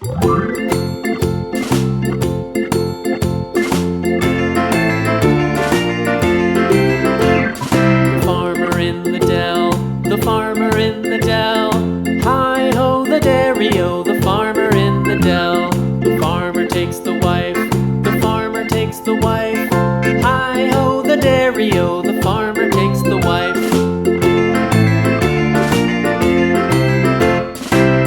Farmer in the dell, the farmer in the dell. Hi-ho the dairy-o, the farmer in the dell. The farmer takes the wife, the farmer takes the wife. Hi-ho the dairy-o, the farmer takes the wife.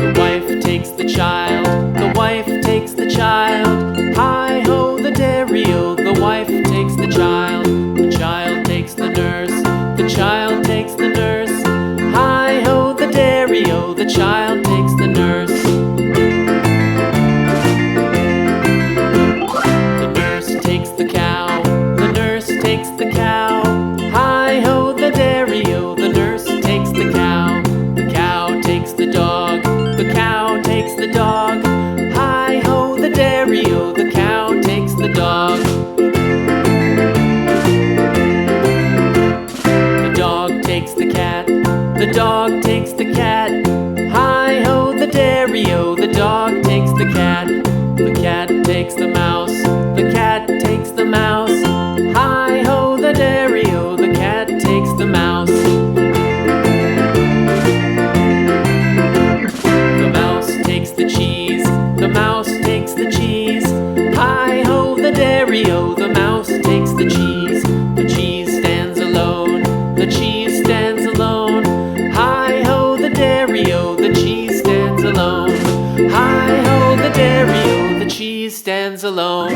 The wife takes the child, the wife takes the child. Hi-ho the dairy-o, the wife takes the child. The child takes the nurse, the child takes the nurse. Hi-ho the dairy-o, the child takes the nurse. The nurse takes the cow, the nurse takes the cow. Hi-ho the dairy-o, the nurse takes the cow. The cow takes the dog, the cow takes the dog. Hi-ho the dairy-o, the cow takes the dog. The dog takes the cat, the dog takes the cat. Hi-ho the dairy-o, the dog takes the cat. The cat takes the mouse, the cat takes the mouse. Hi-ho the dairy-o, the cat takes the mouse. The mouse takes the cheese, the mouse takes the cheese. Hi-ho the dairy-o, the mouse takes the cheese. The cheese stands alone, the cheese stands alone. Hi-ho the dairy-o, the cheese stands alone. Hi-ho the dairy-o, the cheese stands alone.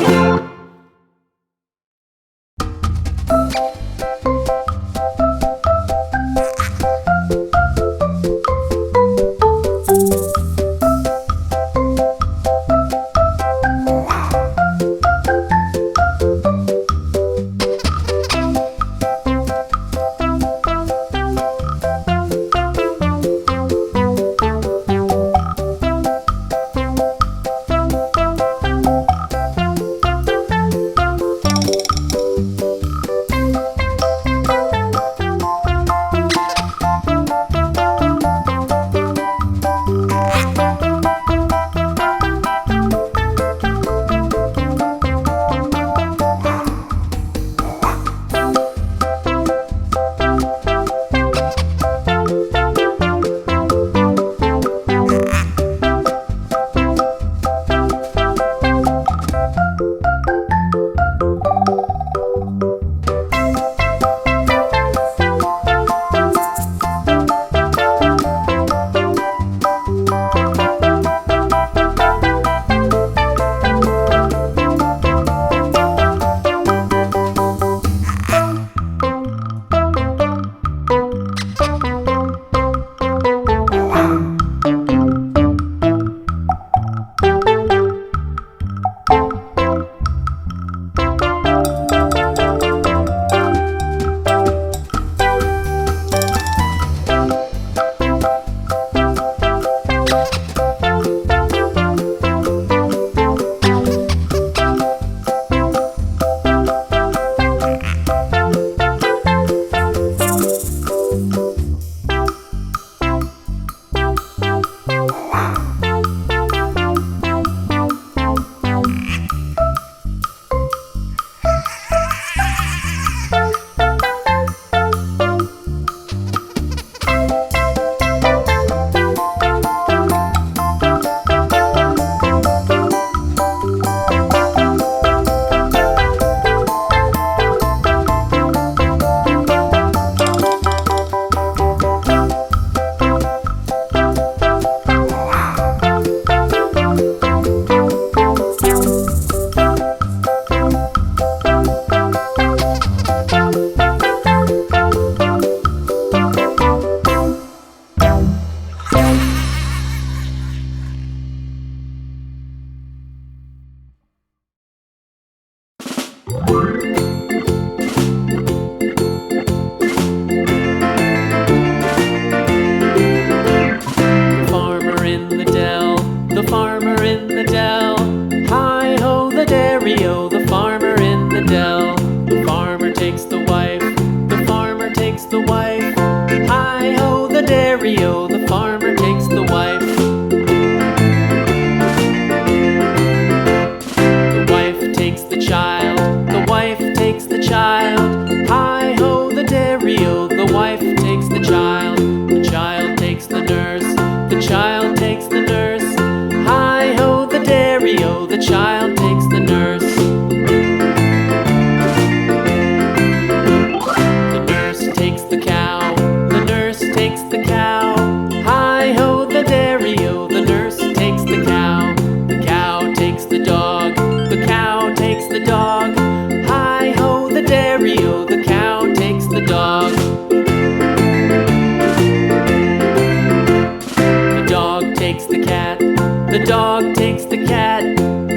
the dog takes the cat.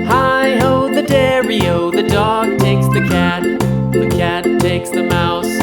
Hi-ho, the dairy-o, the dog takes the cat. The cat takes the mouse.